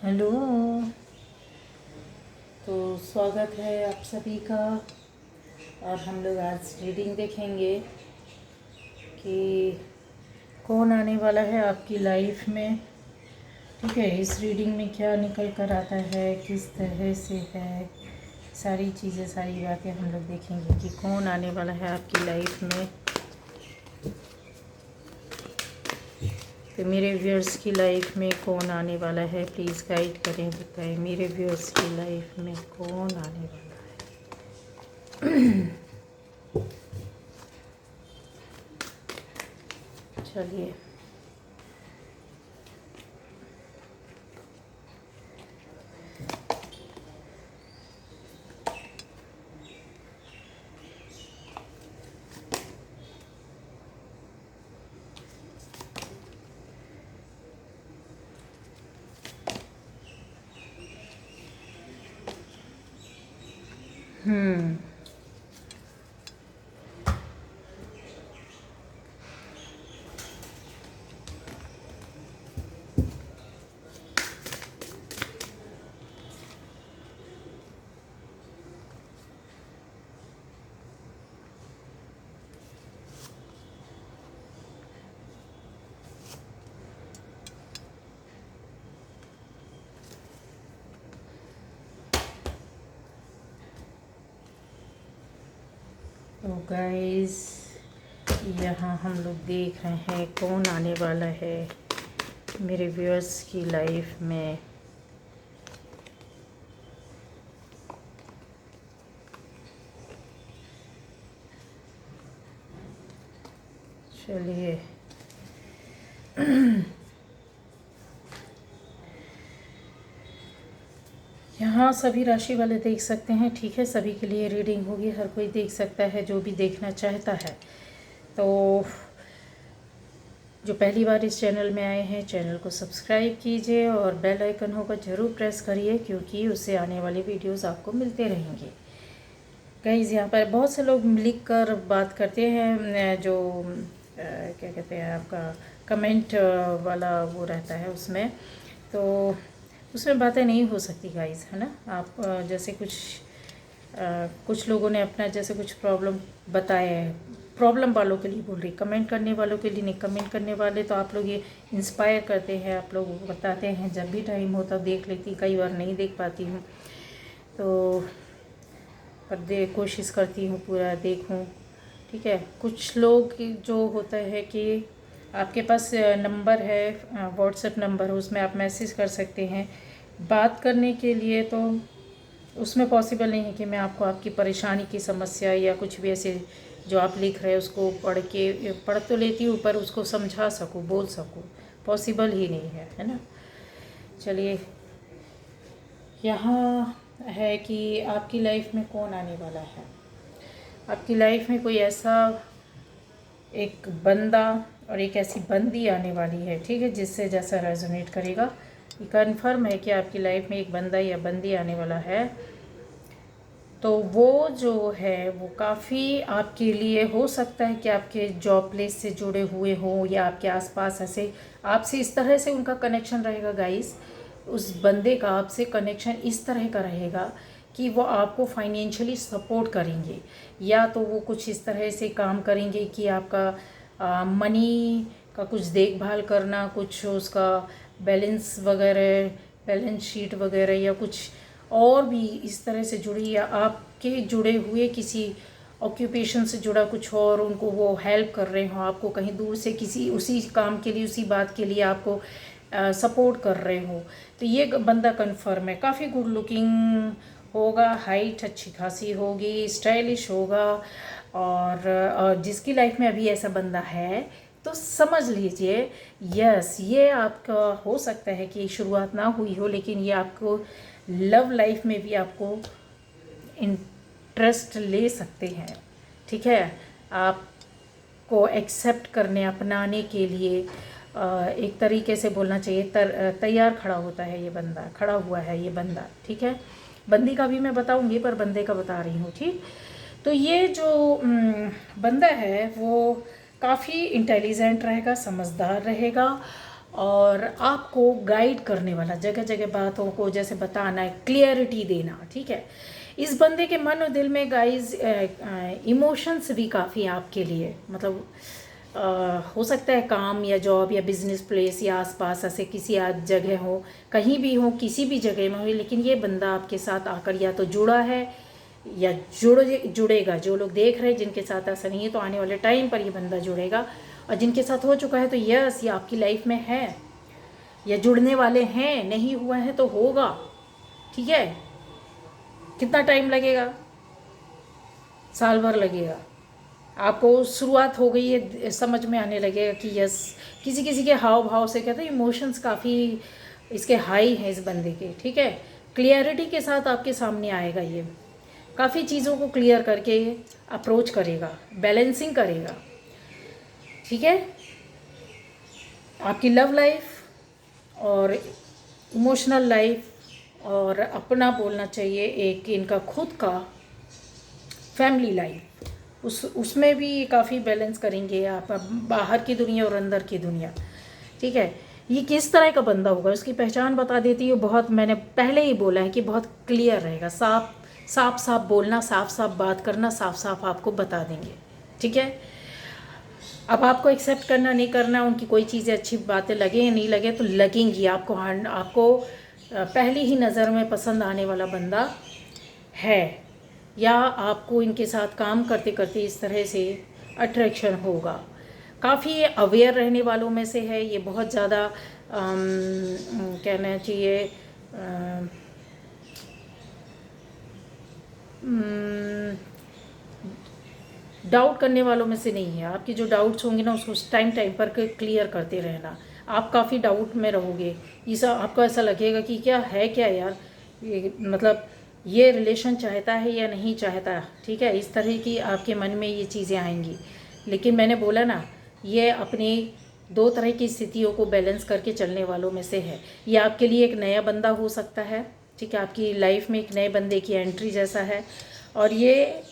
Hello. तो स्वागत है आप सभी का। और हम लोग आज रीडिंग देखेंगे कि कौन आने वाला है आपकी लाइफ में। ठीक है, इस रीडिंग में क्या निकल कर आता है, किस तरह से है, सारी चीज़ें सारी बातें हम लोग देखेंगे कि कौन आने वाला है आपकी लाइफ में। तो मेरे व्यूअर्स की लाइफ में कौन आने वाला है, प्लीज़ गाइड करें, बताएं मेरे व्यूअर्स की लाइफ में कौन आने वाला है। चलिए, तो गाइस यहाँ हम लोग देख रहे हैं कौन आने वाला है मेरे व्यूअर्स की लाइफ में। चलिए, यहाँ सभी राशि वाले देख सकते हैं। ठीक है, सभी के लिए रीडिंग होगी, हर कोई देख सकता है जो भी देखना चाहता है। तो जो पहली बार इस चैनल में आए हैं, चैनल को सब्सक्राइब कीजिए और बेल आइकन होगा ज़रूर प्रेस करिए, क्योंकि उससे आने वाली वीडियोस आपको मिलते रहेंगे। गाइस, यहाँ पर बहुत से लोग लिख कर बात करते हैं, जो क्या कहते हैं, आपका कमेंट वाला वो रहता है उसमें, तो उसमें बातें नहीं हो सकती गाइस, है ना। आप जैसे कुछ लोगों ने अपना जैसे कुछ प्रॉब्लम बताया है, प्रॉब्लम वालों के लिए बोल रही, कमेंट करने वालों के लिए नहीं। कमेंट करने वाले तो आप लोग ये इंस्पायर करते हैं, आप लोग बताते हैं, जब भी टाइम होता देख लेती, कई बार नहीं देख पाती हूँ, तो पर कोशिश करती हूँ पूरा देखूँ। ठीक है, कुछ लोग जो होता है कि आपके पास नंबर है, व्हाट्सएप नंबर, उसमें आप मैसेज कर सकते हैं बात करने के लिए, तो उसमें पॉसिबल नहीं है कि मैं आपको आपकी परेशानी की समस्या या कुछ भी ऐसे जो आप लिख रहे हैं उसको पढ़ तो लेती हूँ, पर उसको समझा सकूँ, बोल सकूँ, पॉसिबल ही नहीं है ना। चलिए, यहाँ है कि आपकी लाइफ में कौन आने वाला है। आपकी लाइफ में कोई ऐसा एक बंदा और एक ऐसी बंदी आने वाली है, ठीक है, जिससे जैसा रेजोनेट करेगा। ये कन्फर्म है कि आपकी लाइफ में एक बंदा या बंदी आने वाला है। तो वो जो है वो काफ़ी आपके लिए हो सकता है कि आपके जॉब प्लेस से जुड़े हुए हों, या आपके आसपास ऐसे आपसे इस तरह से उनका कनेक्शन रहेगा गाइस। उस बंदे का आपसे कनेक्शन इस तरह का रहेगा कि वो आपको फाइनेंशियली सपोर्ट करेंगे, या तो वो कुछ इस तरह से काम करेंगे कि आपका मनी का कुछ देखभाल करना, कुछ उसका बैलेंस वगैरह, बैलेंस शीट वगैरह, या कुछ और भी इस तरह से जुड़ी, या आपके जुड़े हुए किसी ऑक्यूपेशन से जुड़ा कुछ और, उनको वो हेल्प कर रहे हो, आपको कहीं दूर से किसी उसी काम के लिए, उसी बात के लिए आपको सपोर्ट कर रहे हो। तो ये बंदा कन्फर्म है, काफ़ी गुड लुकिंग होगा, हाइट अच्छी खासी होगी, स्टाइलिश होगा, और जिसकी लाइफ में अभी ऐसा बंदा है तो समझ लीजिए यस, ये आपका हो सकता है कि शुरुआत ना हुई हो, लेकिन ये आपको लव लाइफ में भी आपको इंटरेस्ट ले सकते हैं। ठीक है, आपको एक्सेप्ट करने, अपनाने के लिए एक तरीके से बोलना चाहिए, तैयार खड़ा होता है ये बंदा, खड़ा हुआ है ये बंदा। ठीक है, बंदी का भी मैं बताऊंगी, पर बंदे का बता रही हूँ। ठीक, तो ये जो बंदा है वो काफ़ी इंटेलिजेंट रहेगा, समझदार रहेगा, और आपको गाइड करने वाला, जगह जगह बातों को जैसे बताना है, क्लियरिटी देना, ठीक है। इस बंदे के मन और दिल में गाइस इमोशंस भी काफ़ी आपके लिए, मतलब हो सकता है काम या जॉब या बिजनेस प्लेस या आसपास ऐसे किसी जगह हो, कहीं भी हो, किसी भी जगह में हो, लेकिन ये बंदा आपके साथ आकर या तो जुड़ा है या जुड़ेगा। जो लोग देख रहे हैं जिनके साथ ऐसा नहीं है, तो आने वाले टाइम पर ये बंदा जुड़ेगा, और जिनके साथ हो चुका है तो यस, ये आपकी लाइफ में है या जुड़ने वाले हैं, नहीं हुआ है तो होगा, ठीक है। कितना टाइम लगेगा? साल भर लगेगा। आपको शुरुआत हो गई है, समझ में आने लगेगा कि यस, किसी किसी के हाव भाव से कहते हैं इमोशंस काफ़ी इसके हाई हैं इस बंदे के, ठीक है। क्लियरिटी के साथ आपके सामने आएगा, ये काफ़ी चीज़ों को क्लियर करके अप्रोच करेगा, बैलेंसिंग करेगा, ठीक है। आपकी लव लाइफ और इमोशनल लाइफ और अपना बोलना चाहिए एक इनका खुद का फैमिली लाइफ, उसमें भी काफ़ी बैलेंस करेंगे आप, बाहर की दुनिया और अंदर की दुनिया, ठीक है। ये किस तरह का बंदा होगा उसकी पहचान बता देती है बहुत, मैंने पहले ही बोला है कि बहुत क्लियर रहेगा, साफ साफ बोलना, साफ साफ बात करना, साफ साफ आपको बता देंगे, ठीक है। अब आपको एक्सेप्ट करना नहीं करना, उनकी कोई चीज़ें अच्छी बातें लगे या नहीं लगे तो लगेंगी आपको, आपको पहली ही नज़र में पसंद आने वाला बंदा है, या आपको इनके साथ काम करते करते इस तरह से अट्रैक्शन होगा। काफ़ी अवेयर रहने वालों में से है ये, बहुत ज़्यादा कहना चाहिए डाउट करने वालों में से नहीं है। आपकी जो डाउट्स होंगे ना उसको टाइम टाइम पर क्लियर करते रहना। आप काफ़ी डाउट में रहोगे, ऐसा आपको ऐसा लगेगा कि क्या है, क्या यार ये, मतलब ये रिलेशन चाहता है या नहीं चाहता, ठीक है। इस तरह की आपके मन में ये चीज़ें आएंगी। लेकिन मैंने बोला ना, ये अपनी दो तरह की स्थितियों को बैलेंस करके चलने वालों में से है। ये आपके लिए एक नया बंदा हो सकता है, ठीक है, आपकी लाइफ में एक नए बंदे की एंट्री जैसा है। और ये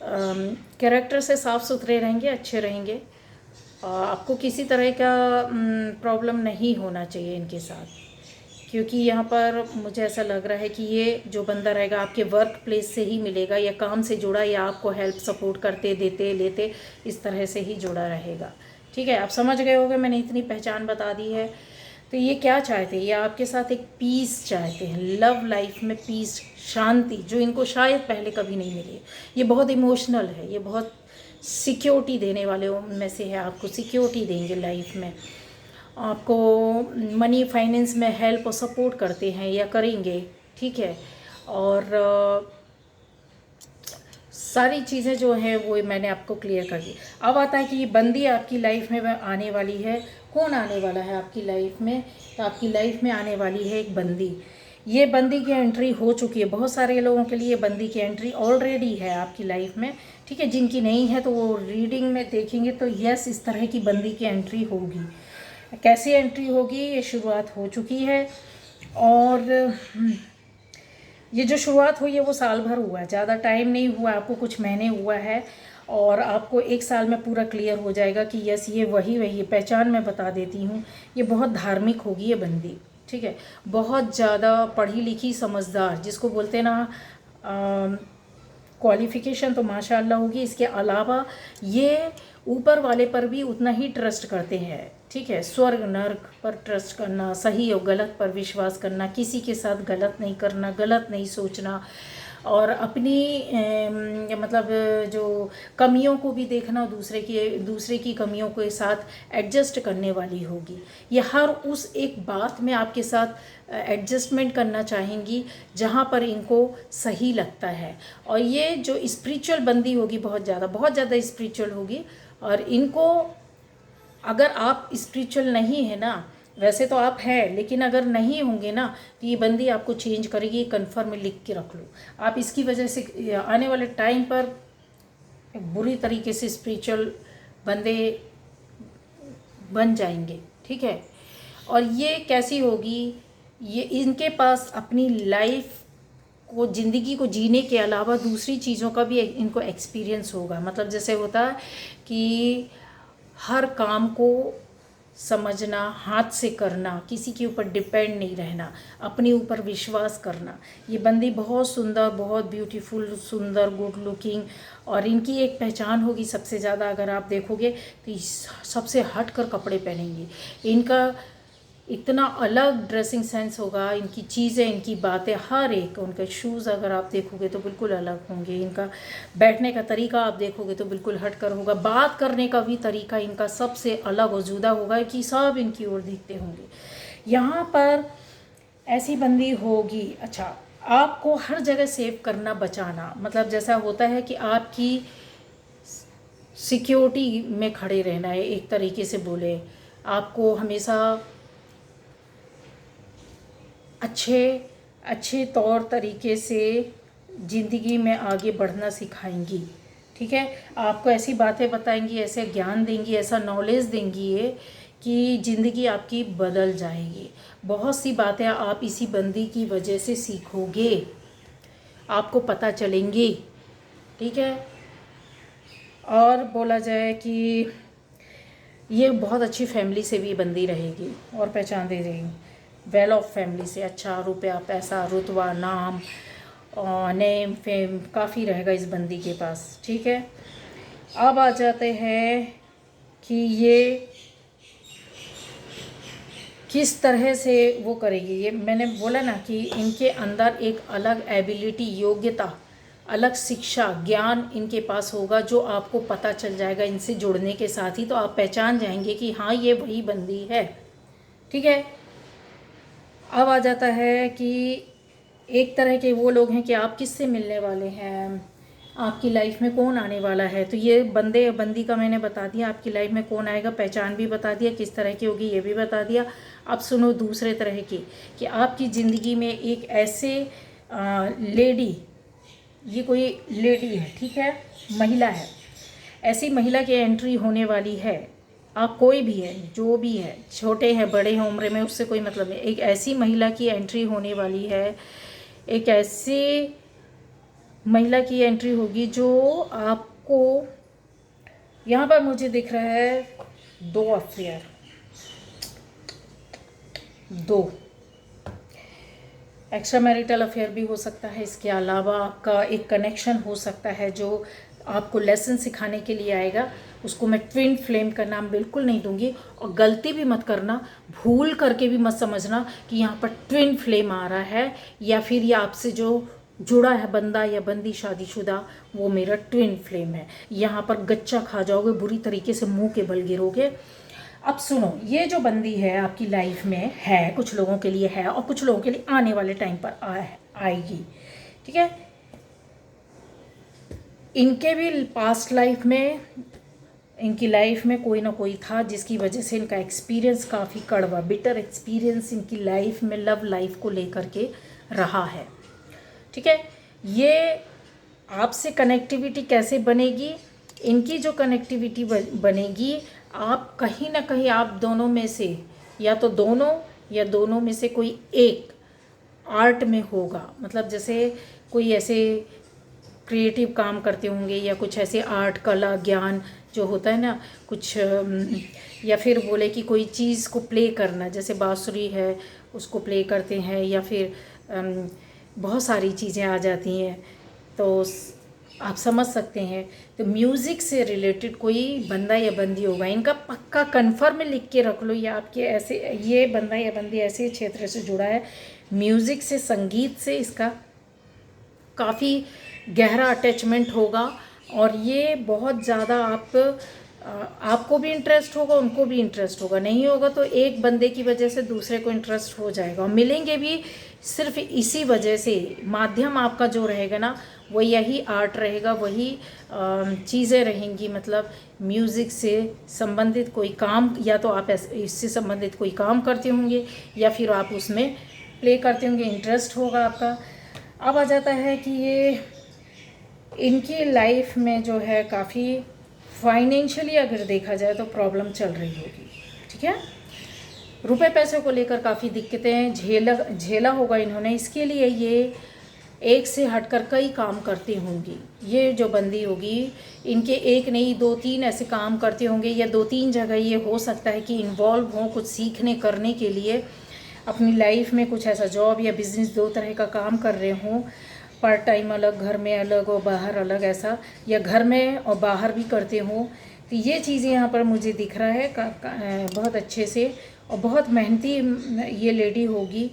कैरेक्टर से साफ़ सुथरे रहेंगे, अच्छे रहेंगे, आपको किसी तरह का प्रॉब्लम नहीं होना चाहिए इनके साथ, क्योंकि यहाँ पर मुझे ऐसा लग रहा है कि ये जो बंदा रहेगा आपके वर्क प्लेस से ही मिलेगा, या काम से जुड़ा, या आपको हेल्प सपोर्ट करते देते लेते इस तरह से ही जुड़ा रहेगा, ठीक है। आप समझ गए होंगे, मैंने इतनी पहचान बता दी है। तो ये क्या चाहते हैं, ये आपके साथ एक पीस चाहते हैं, लव लाइफ में पीस, शांति, जो इनको शायद पहले कभी नहीं मिली। ये बहुत इमोशनल है, ये बहुत सिक्योरिटी देने वाले में से है, आपको सिक्योरिटी देंगे लाइफ में, आपको मनी फाइनेंस में हेल्प और सपोर्ट करते हैं या करेंगे, ठीक है। और सारी चीज़ें जो हैं वो मैंने आपको क्लियर कर दी। अब आता है कि ये बंदी आपकी लाइफ में आने वाली है। कौन आने वाला है आपकी लाइफ में? तो आपकी लाइफ में आने वाली है एक बंदी। ये बंदी की एंट्री हो चुकी है, बहुत सारे लोगों के लिए बंदी की एंट्री ऑलरेडी है आपकी लाइफ में, ठीक है। जिनकी नहीं है तो वो रीडिंग में देखेंगे तो यस, इस तरह की बंदी की एंट्री होगी। कैसी एंट्री होगी, ये शुरुआत हो चुकी है। और ये जो शुरुआत हुई है वो साल भर हुआ है, ज़्यादा टाइम नहीं हुआ, आपको कुछ महीने हुआ है। और आपको एक साल में पूरा क्लियर हो जाएगा कि यस, ये वही पहचान मैं बता देती हूँ। ये बहुत धार्मिक होगी ये बंदी, ठीक है। बहुत ज़्यादा पढ़ी लिखी, समझदार, जिसको बोलते हैं ना क्वालिफ़िकेशन तो माशाअल्लाह होगी। इसके अलावा ये ऊपर वाले पर भी उतना ही ट्रस्ट करते हैं, ठीक है। स्वर्ग नर्क पर ट्रस्ट करना, सही और गलत पर विश्वास करना, किसी के साथ गलत नहीं करना, गलत नहीं सोचना, और अपनी मतलब जो कमियों को भी देखना, दूसरे की कमियों के साथ एडजस्ट करने वाली होगी। ये हर उस एक बात में आपके साथ एडजस्टमेंट करना चाहेंगी जहाँ पर इनको सही लगता है। और ये जो स्पिरिचुअल बंदी होगी, बहुत ज़्यादा स्पिरिचुअल होगी। और इनको, अगर आप स्पिरिचुअल नहीं है ना, वैसे तो आप हैं, लेकिन अगर नहीं होंगे ना तो ये बंदी आपको चेंज करेगी, कन्फर्म में लिख के रख लो। आप इसकी वजह से आने वाले टाइम पर बुरी तरीके से स्पिरिचुअल बंदे बन जाएंगे, ठीक है। और ये कैसी होगी, ये इनके पास अपनी लाइफ को, ज़िंदगी को जीने के अलावा दूसरी चीज़ों का भी इनको एक्सपीरियंस होगा। मतलब जैसे होता है कि हर काम को समझना, हाथ से करना, किसी के ऊपर डिपेंड नहीं रहना, अपने ऊपर विश्वास करना। ये बंदी बहुत सुंदर, बहुत ब्यूटीफुल, सुंदर, गुड लुकिंग, और इनकी एक पहचान होगी सबसे ज़्यादा अगर आप देखोगे तो सबसे हट कर कपड़े पहनेंगी। इनका इतना अलग ड्रेसिंग सेंस होगा, इनकी चीज़ें, इनकी बातें, हर एक, उनके शूज़ अगर आप देखोगे तो बिल्कुल अलग होंगे, इनका बैठने का तरीका आप देखोगे तो बिल्कुल हटकर होगा, बात करने का भी तरीका इनका सबसे अलग और जुदा होगा कि सब इनकी ओर देखते होंगे। यहाँ पर ऐसी बंदी होगी। अच्छा, आपको हर जगह सेव करना, बचाना, मतलब जैसा होता है कि आपकी सिक्योरिटी में खड़े रहना है, एक तरीके से बोले, आपको हमेशा अच्छे तौर तरीके से ज़िंदगी में आगे बढ़ना सिखाएंगी। ठीक है, आपको ऐसी बातें बताएंगी, ऐसे ज्ञान देंगी, ऐसा नॉलेज देंगी ये कि ज़िंदगी आपकी बदल जाएगी। बहुत सी बातें आप इसी बंदी की वजह से सीखोगे, आपको पता चलेंगी। ठीक है, और बोला जाए कि ये बहुत अच्छी फैमिली से भी बंदी रहेगी और पहचान दे रहेगी, वेल ऑफ फैमिली से, अच्छा रुपया, पैसा, रुतबा, नाम, नेम, फेम काफ़ी रहेगा इस बंदी के पास। ठीक है, अब आ जाते हैं कि ये किस तरह से वो करेगी। ये मैंने बोला ना कि इनके अंदर एक अलग एबिलिटी, योग्यता, अलग शिक्षा, ज्ञान इनके पास होगा जो आपको पता चल जाएगा इनसे जुड़ने के साथ ही, तो आप पहचान जाएंगे कि हाँ ये वही बंदी है। ठीक है, अब आ जाता है कि एक तरह के वो लोग हैं कि आप किससे मिलने वाले हैं, आपकी लाइफ में कौन आने वाला है। तो ये बंदी का मैंने बता दिया, आपकी लाइफ में कौन आएगा, पहचान भी बता दिया, किस तरह की होगी ये भी बता दिया। अब सुनो दूसरे तरह की, कि आपकी ज़िंदगी में एक ऐसे लेडी, ये कोई लेडी है, ठीक है, महिला है, ऐसी महिला की एंट्री होने वाली है। आप कोई भी है, जो भी है, छोटे हैं बड़े हैं उम्र में, उससे कोई मतलब नहीं, एक ऐसी महिला की एंट्री होने वाली है, एक ऐसी महिला की एंट्री होगी जो आपको, यहाँ पर मुझे दिख रहा है 2 अफेयर, 2 एक्स्ट्रा मैरिटल अफेयर भी हो सकता है। इसके अलावा आपका एक कनेक्शन हो सकता है जो आपको लेसन सिखाने के लिए आएगा। उसको मैं ट्विन फ्लेम का नाम बिल्कुल नहीं दूंगी, और गलती भी मत करना, भूल करके भी मत समझना कि यहाँ पर ट्विन फ्लेम आ रहा है, या फिर ये आपसे जो जुड़ा है बंदा या बंदी शादीशुदा, वो मेरा ट्विन फ्लेम है। यहाँ पर गच्चा खा जाओगे, बुरी तरीके से मुंह के बल गिरोगे। अब सुनो, ये जो बंदी है आपकी लाइफ में है, कुछ लोगों के लिए है और कुछ लोगों के लिए आने वाले टाइम पर आएगी। ठीक है, इनके भी पास्ट लाइफ में, इनकी लाइफ में कोई ना कोई था जिसकी वजह से इनका एक्सपीरियंस काफ़ी कड़वा, बिटर एक्सपीरियंस इनकी लाइफ में, लव लाइफ को लेकर के रहा है। ठीक है, ये आपसे कनेक्टिविटी कैसे बनेगी, इनकी जो कनेक्टिविटी बनेगी, आप कहीं ना कहीं आप दोनों में से, या तो दोनों या दोनों में से कोई एक आर्ट में होगा। मतलब जैसे कोई ऐसे क्रिएटिव काम करते होंगे, या कुछ ऐसे आर्ट, कला, ज्ञान जो होता है ना कुछ, या फिर बोले कि कोई चीज़ को प्ले करना, जैसे बांसुरी है उसको प्ले करते हैं, या फिर बहुत सारी चीज़ें आ जाती हैं, तो आप समझ सकते हैं। तो म्यूज़िक से रिलेटेड कोई बंदा या बंदी होगा, इनका पक्का कन्फर्म लिख के रख लो, या आपके ऐसे, ये बंदा या बंदी ऐसे क्षेत्र से जुड़ा है, म्यूज़िक से, संगीत से इसका काफ़ी गहरा अटैचमेंट होगा, और ये बहुत ज़्यादा आपको भी इंटरेस्ट होगा, उनको भी इंटरेस्ट होगा, नहीं होगा तो एक बंदे की वजह से दूसरे को इंटरेस्ट हो जाएगा, और मिलेंगे भी सिर्फ इसी वजह से। माध्यम आपका जो रहेगा ना, वो यही आर्ट रहेगा, वही चीज़ें रहेंगी, मतलब म्यूज़िक से संबंधित कोई काम, या तो आप इससे संबंधित कोई काम करते होंगे, या फिर आप उसमें प्ले करते होंगे, इंटरेस्ट होगा आपका। अब आ जाता है कि ये इनकी लाइफ में जो है काफ़ी फाइनेंशियली अगर देखा जाए तो प्रॉब्लम चल रही होगी। ठीक है, रुपए पैसे को लेकर काफ़ी दिक्कतें झेला होगा इन्होंने, इसके लिए ये एक से हटकर कई काम करती होंगी। ये जो बंदी होगी इनके एक नहीं 2-3 ऐसे काम करते होंगे, या 2-3 जगह ये हो सकता है कि इन्वॉल्व हों कुछ सीखने करने के लिए। अपनी लाइफ में कुछ ऐसा जॉब या बिज़नेस 2 तरह का काम कर रहे हों, पार्ट टाइम अलग, घर में अलग और बाहर अलग ऐसा, या घर में और बाहर भी करते हों। तो ये चीज़ें यहाँ पर मुझे दिख रहा है बहुत अच्छे से, और बहुत मेहनती ये लेडी होगी।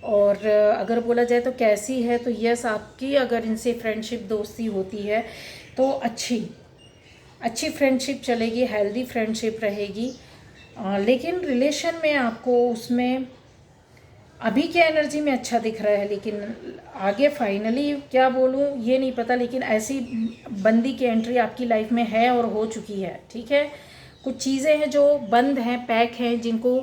और अगर बोला जाए तो कैसी है, तो यस, आपकी अगर इनसे फ्रेंडशिप दोस्ती होती है तो अच्छी फ्रेंडशिप चलेगी, हेल्दी फ्रेंडशिप रहेगी। लेकिन रिलेशन में आपको उसमें अभी की एनर्जी में अच्छा दिख रहा है, लेकिन आगे फाइनली क्या बोलूँ ये नहीं पता। लेकिन ऐसी बंदी की एंट्री आपकी लाइफ में है और हो चुकी है, ठीक है। कुछ चीज़ें हैं जो बंद हैं, पैक हैं, जिनको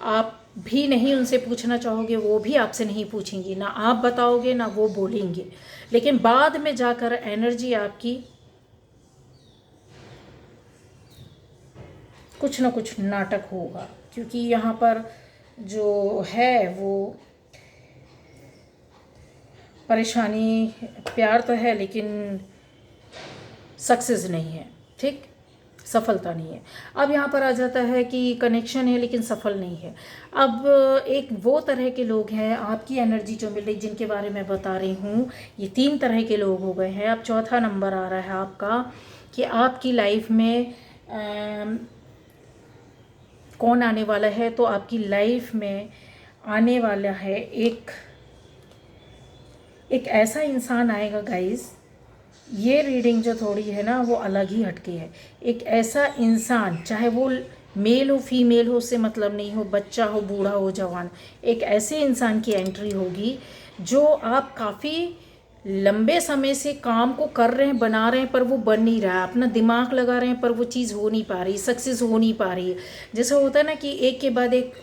आप भी नहीं उनसे पूछना चाहोगे, वो भी आपसे नहीं पूछेंगी, ना आप बताओगे ना वो बोलेंगे। लेकिन बाद में जाकर एनर्जी आपकी कुछ ना कुछ नाटक होगा, क्योंकि यहाँ पर जो है वो परेशानी, प्यार तो है लेकिन सक्सेस नहीं है, ठीक, सफलता नहीं है। अब यहाँ पर आ जाता है कि कनेक्शन है लेकिन सफल नहीं है। अब एक वो तरह के लोग हैं, आपकी एनर्जी जो मिल रही, जिनके बारे में बता रही हूँ, ये 3 तरह के लोग हो गए हैं। अब चौथा नंबर आ रहा है आपका कि आपकी लाइफ में कौन आने वाला है। तो आपकी लाइफ में आने वाला है एक ऐसा इंसान आएगा गाइस। ये रीडिंग जो थोड़ी है ना वो अलग ही हटके है। एक ऐसा इंसान, चाहे वो मेल हो फीमेल हो, उससे मतलब नहीं हो, बच्चा हो बूढ़ा हो जवान, एक ऐसे इंसान की एंट्री होगी जो आप काफ़ी लंबे समय से काम को कर रहे हैं, बना रहे हैं, पर वो बन नहीं रहा है। अपना दिमाग लगा रहे हैं पर वो चीज़ हो नहीं पा रही, सक्सेस हो नहीं पा रही है। जैसे होता है ना कि एक के बाद एक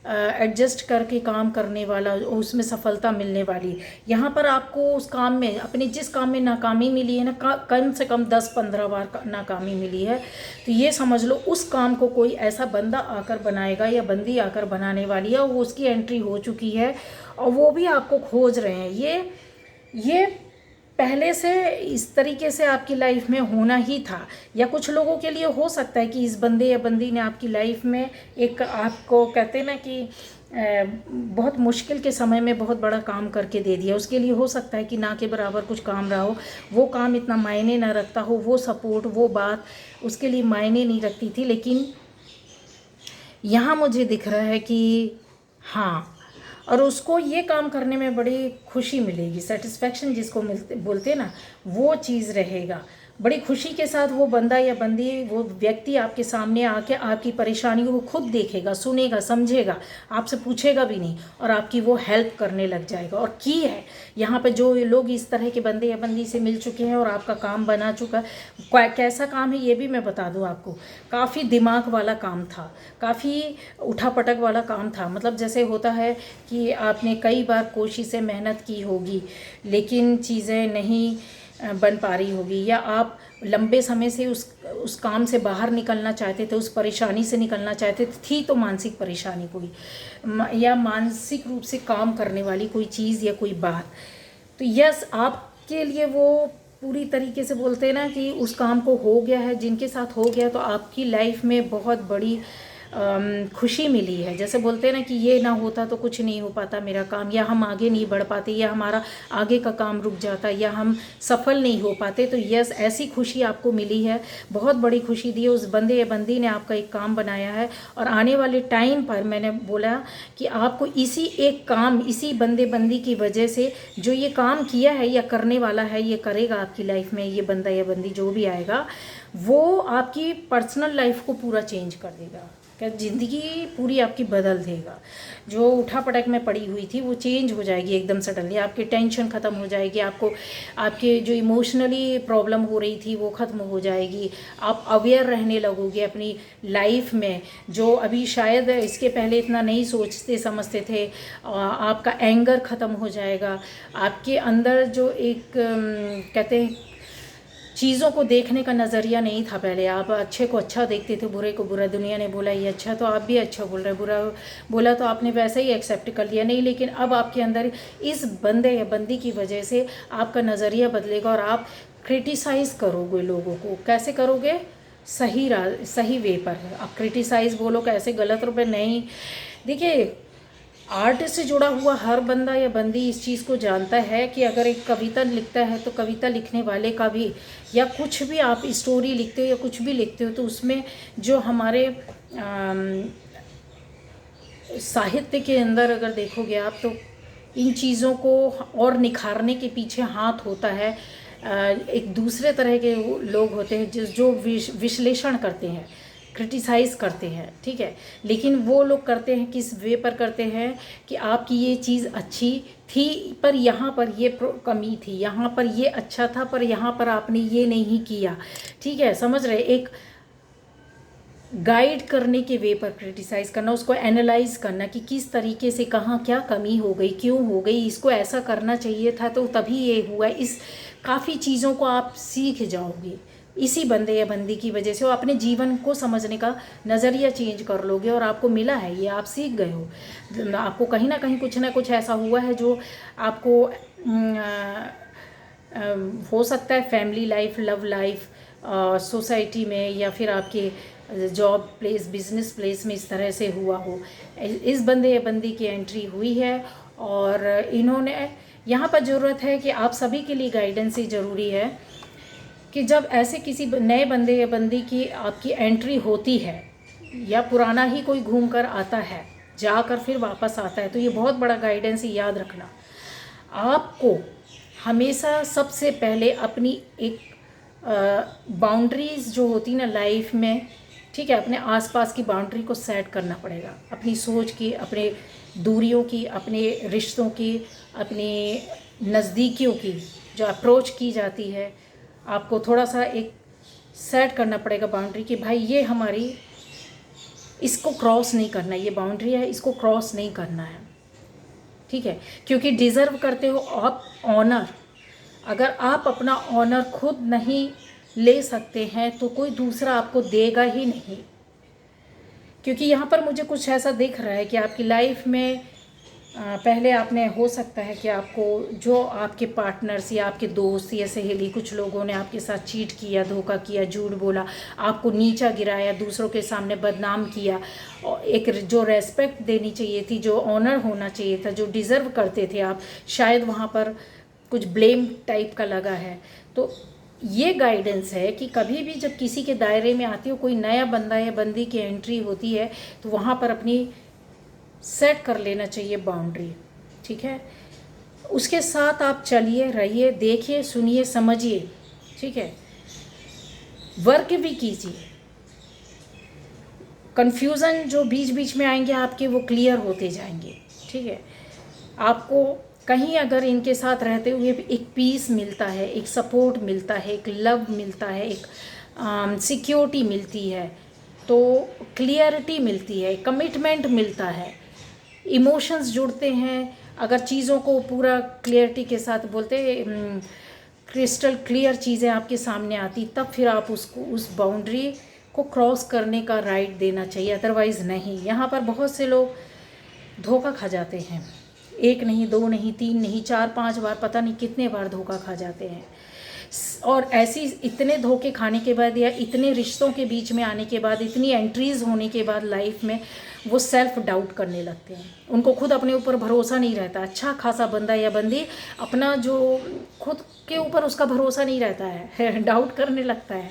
एडजस्ट करके काम करने वाला, उसमें सफलता मिलने वाली। यहाँ पर आपको उस काम में, अपने जिस काम में नाकामी मिली है ना, कम से कम 10-15 बार नाकामी मिली है, तो ये समझ लो उस काम को कोई ऐसा बंदा आकर बनाएगा या बंदी आकर बनाने वाली है। वो उसकी एंट्री हो चुकी है और वो भी आपको खोज रहे हैं। ये पहले से इस तरीके से आपकी लाइफ में होना ही था, या कुछ लोगों के लिए हो सकता है कि इस बंदे या बंदी ने आपकी लाइफ में एक, आपको कहते हैं ना कि बहुत मुश्किल के समय में बहुत बड़ा काम करके दे दिया। उसके लिए हो सकता है कि ना के बराबर कुछ काम रहा हो, वो काम इतना मायने ना रखता हो, वो सपोर्ट, वो बात उसके लिए मायने नहीं रखती थी। लेकिन यहाँ मुझे दिख रहा है कि हाँ, और उसको ये काम करने में बड़ी खुशी मिलेगी, सेटिस्फेक्शन जिसको बोलते हैं ना, वो चीज़ रहेगा। बड़ी खुशी के साथ वो बंदा या बंदी, वो व्यक्ति आपके सामने आके आपकी परेशानियों को खुद देखेगा, सुनेगा, समझेगा, आपसे पूछेगा भी नहीं, और आपकी वो हेल्प करने लग जाएगा। और की है यहाँ पे जो लोग इस तरह के बंदे या बंदी से मिल चुके हैं और आपका काम बना चुका है। कैसा काम है ये भी मैं बता दूँ आपको। काफ़ी दिमाग वाला काम था, काफ़ी उठापटक वाला काम था। मतलब जैसे होता है कि आपने कई बार कोशिशें, मेहनत की होगी, लेकिन चीज़ें नहीं बन पा रही होगी, या आप लंबे समय से उस काम से बाहर निकलना चाहते थे, उस परेशानी से निकलना चाहते थी। तो मानसिक परेशानी कोई, या मानसिक रूप से काम करने वाली कोई चीज़ या कोई बात, तो यस, आपके लिए वो पूरी तरीके से बोलते हैं ना कि उस काम को हो गया है, जिनके साथ हो गया, तो आपकी लाइफ में बहुत बड़ी खुशी मिली है। जैसे बोलते हैं ना कि ये ना होता तो कुछ नहीं हो पाता मेरा काम, या हम आगे नहीं बढ़ पाते, या हमारा आगे का काम रुक जाता, या हम सफल नहीं हो पाते। तो यस, ऐसी खुशी आपको मिली है, बहुत बड़ी खुशी दी है। उस बंदे या बंदी ने आपका एक काम बनाया है, और आने वाले टाइम पर मैंने बोला कि आपको इसी एक काम, इसी बंदे बंदी की वजह से जो ये काम किया है या करने वाला है, ये करेगा आपकी लाइफ में, ये बंदा या बंदी जो भी आएगा, वो आपकी पर्सनल लाइफ को पूरा चेंज कर देगा। क्या ज़िंदगी पूरी आपकी बदल देगा। जो उठापटक में पड़ी हुई थी वो चेंज हो जाएगी एकदम सडनली। आपकी टेंशन ख़त्म हो जाएगी, आपके जो इमोशनली प्रॉब्लम हो रही थी वो ख़त्म हो जाएगी। आप अवेयर रहने लगोगे अपनी लाइफ में, जो अभी शायद इसके पहले इतना नहीं सोचते समझते थे। आपका एंगर ख़त्म हो जाएगा। आपके अंदर जो एक कहते हैं चीज़ों को देखने का नज़रिया नहीं था पहले। आप अच्छे को अच्छा देखते थे, बुरे को बुरा। दुनिया ने बोला ये अच्छा तो आप भी अच्छा बोल रहे, बुरा बोला तो आपने वैसे ही एक्सेप्ट कर लिया। नहीं, लेकिन अब आपके अंदर इस बंदे या बंदी की वजह से आपका नज़रिया बदलेगा और आप क्रिटिसाइज़ करोगे लोगों को। कैसे करोगे? सही वे पर। आप क्रिटिसाइज़ बोलो कैसे, गलत रुपए नहीं। देखिए, आर्ट से जुड़ा हुआ हर बंदा या बंदी इस चीज़ को जानता है कि अगर एक कविता लिखता है तो कविता लिखने वाले का भी, या कुछ भी आप स्टोरी लिखते हो या कुछ भी लिखते हो, तो उसमें जो हमारे साहित्य के अंदर अगर देखोगे आप, तो इन चीज़ों को और निखारने के पीछे हाथ होता है। एक दूसरे तरह के लोग होते हैं जो विश्लेषण करते हैं, क्रिटिसाइज़ करते हैं, ठीक है। लेकिन वो लोग करते हैं किस वे पर करते हैं कि आपकी ये चीज़ अच्छी थी पर यहाँ पर ये कमी थी, यहाँ पर ये अच्छा था पर यहाँ पर आपने ये नहीं किया, ठीक है। समझ रहे? एक गाइड करने के वे पर क्रिटिसाइज़ करना, उसको एनालाइज करना कि किस तरीके से कहाँ क्या कमी हो गई, क्यों हो गई, इसको ऐसा करना चाहिए था तो तभी ये हुआ। इस काफ़ी चीज़ों को आप सीख जाओगे इसी बंदे या बंदी की वजह से। और अपने जीवन को समझने का नज़रिया चेंज कर लोगे और आपको मिला है ये, आप सीख गए हो। आपको कहीं ना कुछ ऐसा हुआ है जो आपको हो सकता है family life, love life, society में, या फिर आपके जॉब प्लेस, बिजनेस प्लेस में इस तरह से हुआ हो। इस बंदे या बंदी की एंट्री हुई है और इन्होंने, यहाँ पर ज़रूरत है कि आप सभी के लिए गाइडेंस ही ज़रूरी है कि जब ऐसे किसी नए बंदे या बंदी की आपकी एंट्री होती है या पुराना ही कोई घूम कर आता है, जाकर फिर वापस आता है, तो ये बहुत बड़ा गाइडेंस ही। याद रखना, आपको हमेशा सबसे पहले अपनी एक बाउंड्रीज़ जो होती ना लाइफ में, ठीक है, अपने आसपास की बाउंड्री को सेट करना पड़ेगा। अपनी सोच की, अपने दूरियों की, अपने रिश्तों की, अपने नज़दीकियों की जो अप्रोच की जाती है, आपको थोड़ा सा एक सेट करना पड़ेगा बाउंड्री कि भाई ये हमारी, इसको क्रॉस नहीं करना, ये बाउंड्री है, इसको क्रॉस नहीं करना है, ठीक है। क्योंकि डिज़र्व करते हो आप ऑनर। अगर आप अपना ऑनर खुद नहीं ले सकते हैं तो कोई दूसरा आपको देगा ही नहीं। क्योंकि यहाँ पर मुझे कुछ ऐसा दिख रहा है कि आपकी लाइफ में पहले आपने, हो सकता है कि आपको जो आपके पार्टनर्स या आपके दोस्त या सहेली, कुछ लोगों ने आपके साथ चीट किया, धोखा किया, झूठ बोला, आपको नीचा गिराया, दूसरों के सामने बदनाम किया, और एक जो रेस्पेक्ट देनी चाहिए थी, जो ऑनर होना चाहिए था, जो डिज़र्व करते थे आप, शायद वहाँ पर कुछ ब्लेम टाइप का लगा है। तो ये गाइडेंस है कि कभी भी जब किसी के दायरे में आती हो, कोई नया बंदा या बंदी की एंट्री होती है, तो वहाँ पर अपनी सेट कर लेना चाहिए बाउंड्री, ठीक है। उसके साथ आप चलिए, रहिए, देखिए, सुनिए, समझिए, ठीक है। वर्क भी कीजिए। कन्फ्यूज़न जो बीच बीच में आएंगे आपके, वो क्लियर होते जाएंगे, ठीक है। आपको कहीं अगर इनके साथ रहते हुए एक पीस मिलता है, एक सपोर्ट मिलता है, एक लव मिलता है, एक सिक्योरिटी मिलती है, तो क्लियरिटी मिलती है, कमिटमेंट मिलता है, इमोशंस जुड़ते हैं। अगर चीज़ों को पूरा क्लियरिटी के साथ बोलते, क्रिस्टल क्लियर चीज़ें आपके सामने आती, तब फिर आप उसको, उस बाउंड्री को क्रॉस करने का राइट देना चाहिए, अदरवाइज़ नहीं। यहाँ पर बहुत से लोग धोखा खा जाते हैं, एक नहीं, दो नहीं, तीन नहीं, 4-5 बार, पता नहीं कितने बार धोखा खा जाते हैं। और ऐसी इतने धोखे खाने के बाद या इतने रिश्तों के बीच में आने के बाद, इतनी एंट्रीज़ होने के बाद लाइफ में, वो सेल्फ डाउट करने लगते हैं। उनको खुद अपने ऊपर भरोसा नहीं रहता। अच्छा खासा बंदा या बंदी अपना जो खुद के ऊपर उसका भरोसा नहीं रहता है डाउट करने लगता है,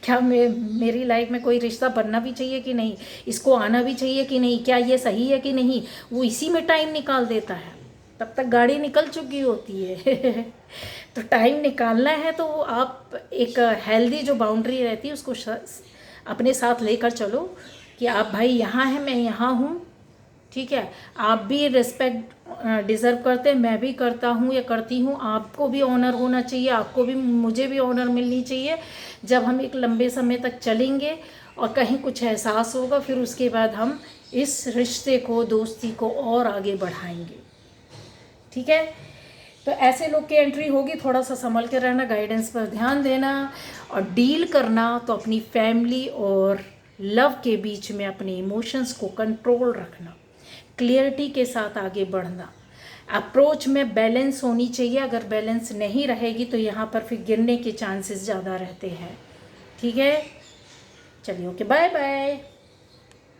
क्या मेरी लाइफ में कोई रिश्ता बनना भी चाहिए कि नहीं, इसको आना भी चाहिए कि नहीं, क्या ये सही है कि नहीं। वो इसी में टाइम निकाल देता है, तब तक गाड़ी निकल चुकी होती है तो टाइम निकालना है तो आप एक हेल्दी जो बाउंड्री रहती है उसको अपने साथ लेकर चलो कि आप भाई यहाँ हैं, मैं यहाँ हूँ, ठीक है। आप भी रिस्पेक्ट डिज़र्व करते हैं, मैं भी करता हूँ या करती हूँ। आपको भी ऑनर होना चाहिए, आपको भी, मुझे भी ऑनर मिलनी चाहिए। जब हम एक लंबे समय तक चलेंगे और कहीं कुछ एहसास होगा, फिर उसके बाद हम इस रिश्ते को, दोस्ती को और आगे बढ़ाएंगे, ठीक है। तो ऐसे लोग की एंट्री होगी, थोड़ा सा संभल के रहना, गाइडेंस पर ध्यान देना और डील करना तो अपनी फैमिली और लव के बीच में अपने इमोशंस को कंट्रोल रखना, क्लियरिटी के साथ आगे बढ़ना, अप्रोच में बैलेंस होनी चाहिए। अगर बैलेंस नहीं रहेगी तो यहाँ पर फिर गिरने के चांसेस ज़्यादा रहते हैं। ठीक है, चलिए, ओके, बाय बाय।